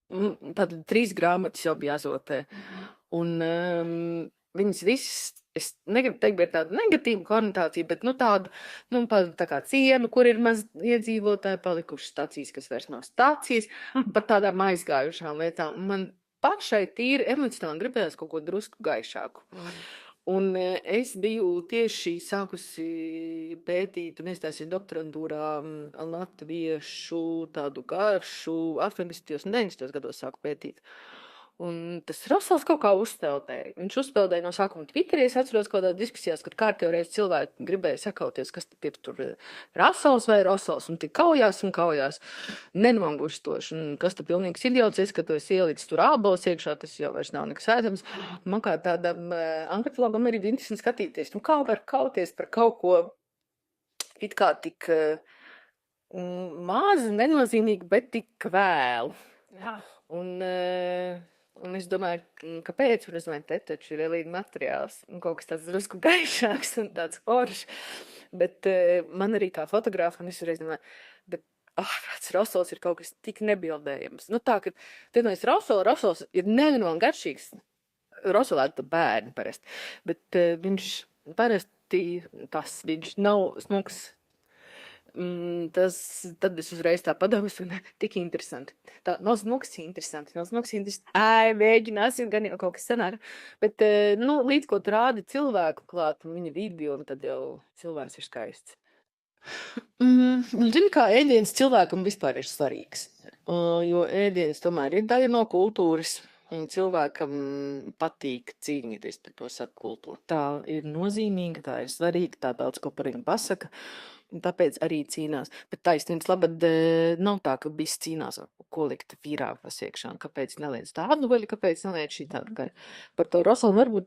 Tātad 3 grāmatas jau bija azotē. Un viņas visas, es negribu teikt, bet tāda negatīva konotācija, bet tāda, tā kā ciemi, kur ir maz iedzīvotāji palikušas stācijas, kas vairs nav stācijas, par tādām aizgājušām lietām. Man pašai tīri emocionāli gribējās kaut ko drusku gaišāku. Un es biju tieši sākusi pētīt un iestājusies doktorantūrā latviešu tādu garšu 80. un 90. gados sāku pētīt. Un tas Russells kaut kā uzpeldēja. Viņš uzpeldēja no sākuma Twitterī. Es atceros kaut kādā diskusijās, kad kārtējo reizi cilvēki gribēja sakauties, kas tad ir tur Russells vai Russells. Un tie kaujās un kaujās. Nenogurstoši. Un kas tad pilnīgs idiots, es, ka tu esi ielicis tur ābols iekšā, tas jau vairs nav nekas ēdams. Man kā tādam antropologam ir interesanti skatīties. Kā var kauties par kaut ko it kā tik maz, nenozīmīgi, bet tik vēlu. Jā. Un es domāju, kāpēc, un es domāju, te taču ir elīna materiāls, un kaut kas tāds drusku gaišāks un tāds foršs, bet man arī kā fotogrāfam es reiz domāju, bet Russells ir kaut kas tik nebildējams. Tā, ka vienais Russells ir nevienmēr garšīgs, Russells ir bērni parasti, bet viņš parasti viņš nav smuks. Tad es uzreiz tā padomāju, un tik interesanti. Tā nav smuks interesanti. Mēģināsim, gan jau kaut kas sanāk. Bet, līdz ko tu rādi cilvēku klāt, un viņa video, un tad jau cilvēks ir skaists. Zini, kā ēdiens cilvēkam vispār ir svarīgs. Jo ēdiens tomēr ir daļa no kultūras. Un cilvēkam patīk cīnīties par to subkultūru. Tā ir nozīmīga, tā ir svarīga, tā daudz ko par viņu pasaka. Un tāpēc arī cīnās. Bet taisnības labad nav tā, ka viss cīnās ar ko likt vīrā pasiekšā. Kāpēc neliec tādu vai kāpēc neliec šī tādu? Par to Russellu varbūt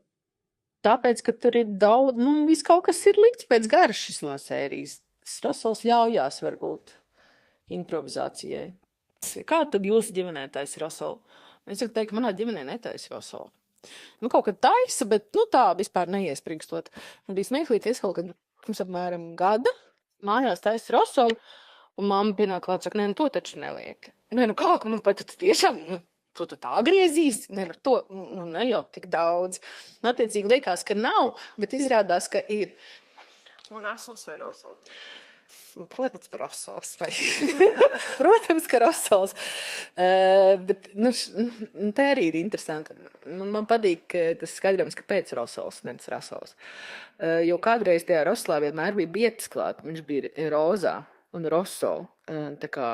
tāpēc, ka tur ir daudz, viss kaut kas ir likts pēc garšas no sērijas. Russells ļaujās varbūt improvizācijai. Kā tad jūsu ģimenē taisa Russellu? Es teiktu, manā ģimenē netaisa Russellu. Kaut kad taisa, bet tā vispār neiespringstot. Man bija smieklīgi, es kaut kad pirms apmēram gada mājās taisa Russellu, un mamma pienāk klāt, saka, to taču neliek. Kā, pat tu tiešām, tu tā griezīs? To, ne jau tik daudz. Attiecīgi liekas, ka nav, bet izrādās, ka ir. Un Russells vai Russells? Protams, ka Russells. Protams, ka Russells. Bet, te arī ir interesanti. Man patīk tas skaidrojums, kāpēc Russells, nevis Russells. Jo kādreiz tajā Russellā vienmēr bija bietas klāt. Viņš bija rozā un Rosso. Tā kā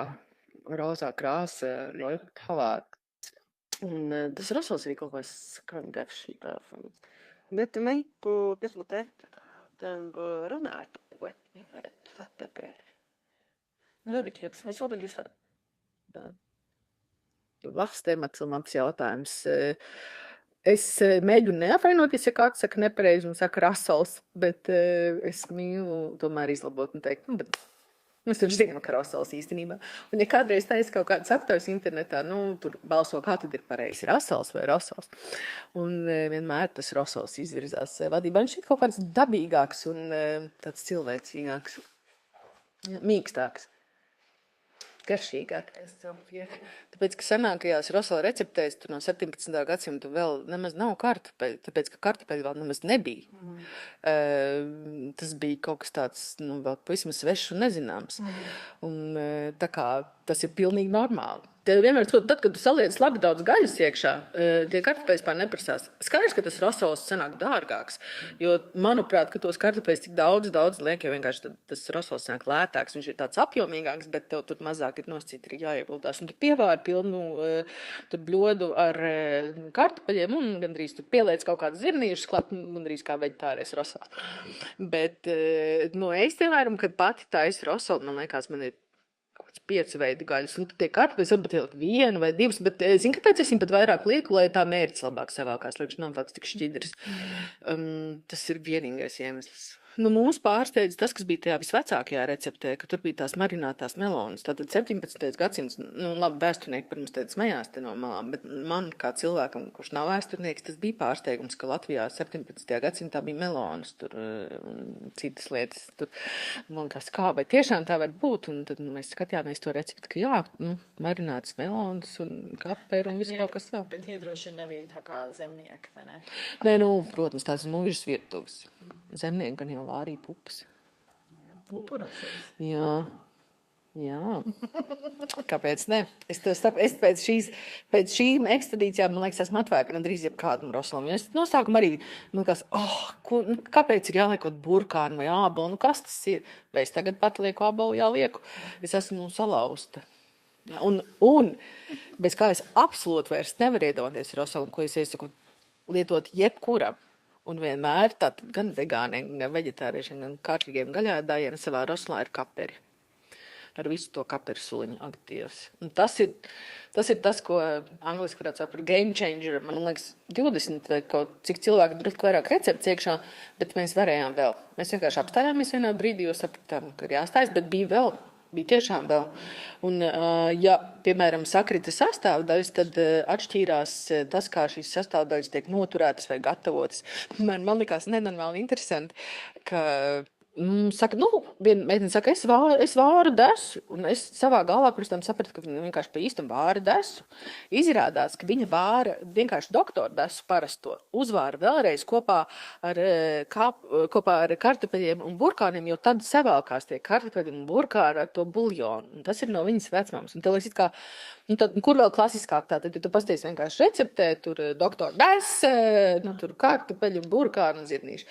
rozā krāsa, un tas Russells arī kaut ko skandēvs. Bet meiku, kas te runāt. Es vēl biju labs temats un labs jautājums. Es mēģinu neapvainoties, ja kāds saka nepareizi un saka Russells, bet es mīlu tomēr izlabot un teikt, bet mēs taču zinām, ka Russells īstenībā. Un ja kādreiz taisa kaut kāds aptaujas internetā, tur balso, kā tad ir pareizi, Russells vai Russells. Un vienmēr tas Russells izvirzās vadībā. Viņš ir kaut kāds dabīgāks un tāds cilvēcīgāks, mīkstāks. Garšīgākais. Tāpēc, ka senākajās Russella receptēs tur no 17. gadsimta vēl nemaz nav kartupeļu, tāpēc, ka kartupeļu vēl nemaz nebija. Tas bija kaut kas tāds, vēl pavisam svešs un nezināms. Un tā kā tas ir pilnīgi normāli. Tad vienmēr, tad, kad tu saliec labi daudz gaļas iekšā, tie kartupeļi pār neprasās. Skaidrs, ka tas Russells sanāk dārgāks, jo, manuprāt, ka tos kartupeļus tik daudz liek, jo vienkārši tas Russells sanāk lētāks. Viņš ir tāds apjomīgāks, bet tev tur mazāk ir noscīt arī jāieguldās. Un tu pievāri pilnu tur bļodu ar kartupeļiem un gandrīz tu pieliec kaut kādu zirnīšu klāt, gandrīz kā veģetārais Russells. Bet, es piemēram, kad pati taisa Russellu, man liekas, man ir 5 veidu gaļas, un tie kartupeļi varbūt ielikt 1 vai 2, bet zini, kāpēc es viņu pat vairāk lieku, lai tā mērķis labāk savākās, lai viņš nav tāds tik šķidrs. Tas ir vienīgais iemesls. Nu, mūs pārsteidz tas, kas bija tajā visvecākajā receptē, ka tur bija tās marinātās melonas. Tātad 17. gadsimts, nu, labi, vēsturnieki par mums teica smējās te no malām, bet man kā cilvēkam, kurš nav vēsturnieks, tas bija pārsteigums, ka Latvijā 17. gadsimtā bija melonas, tur un citas lietas. Tur, man liekas, kā, vai tiešām tā var būt? Un tad mēs skatījāmies to recepti, ka jā, nu, marinātas melonas un kaperu un visu kaut kas vēl. Bet tie droši vien nebija tā kā zemnieki, vai ne? Nē, nu, protams, tās ir mūžas virtuves. Zemnieki gan jau vārīja pupas. Jā, jā. Kāpēc ne? Es pēc šīm ekstradīcijām, man liekas, esmu atvērta gandrīz jebkādam rosalam. Es no sākuma arī, man liekas, kāpēc ir jāliekot burkānu vai ābolu? Nu, kas tas ir? Vai es tagad pat lieku ābolu, jālieku? Es esmu salauzta. Ja, un bez kā es absolūti vairs nevaru iedomāties rosalam, ko es iesaku lietot jebkuram. Un vienmēr tātad gan vegāniem, gan veģetāriešiem, gan kārtīgiem gaļādājiem savā rosalā ir kaperi. Ar visu to kaperu suliņu aditīvs. Un tas ir tas, ko angliski varētu saukt par game changer. Man liekas, 20 vai kaut cik cilvēki drusku vairāk recepts iekšā, bet mēs varējām vēl. Mēs vienkārši apstājāmies vienā brīdī, jo sapratām, ka ir jāstājas, bet bija tiešām vēl. Un, ja, piemēram, sakrita sastāvdaļas, tad atšķīrās tas, kā šīs sastāvdaļas tiek noturētas vai gatavotas. Man likās nenormāli interesanti, ka saka, viena meitene saka, es vāru desu, un es savā galvā pirms tam sapratu, ka viņa vienkārši pa īstam vāra desu. Izrādās, ka viņa vāra vienkārši doktoru desu parasto, uzvāra vēlreiz kopā ar kartupeļiem un burkāniem, jo tad savēlkās tie kartupeļi un burkāni ar to buljonu. Un tas ir no viņas vecmāmas. Un te liekas, kā, tad, kur vēl klasiskāk tā, tad, ja tu pasties vienkārši receptē, tur doktoru desu, tur kartupeļi un burkāni un zirnīši.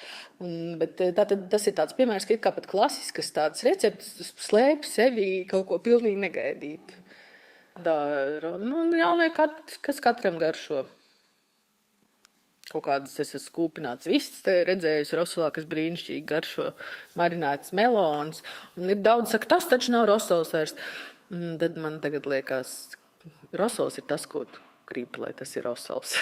Bet tas ir tāds piemērs, ka it kā pat klasiskas tādas receptes slēp sevi kaut ko pilnīgi negaidīt. Jāliek, kas katram garšo. Kaut kādas es esmu skūpināts viss, te redzējusi rosolā, kas brīnišķīgi garšo marinātas melonas. Un ir daudz saka, tas taču nav rosols vairs. Tad man tagad liekas, rosols ir tas, ko tu gribi, lai tas ir rosols.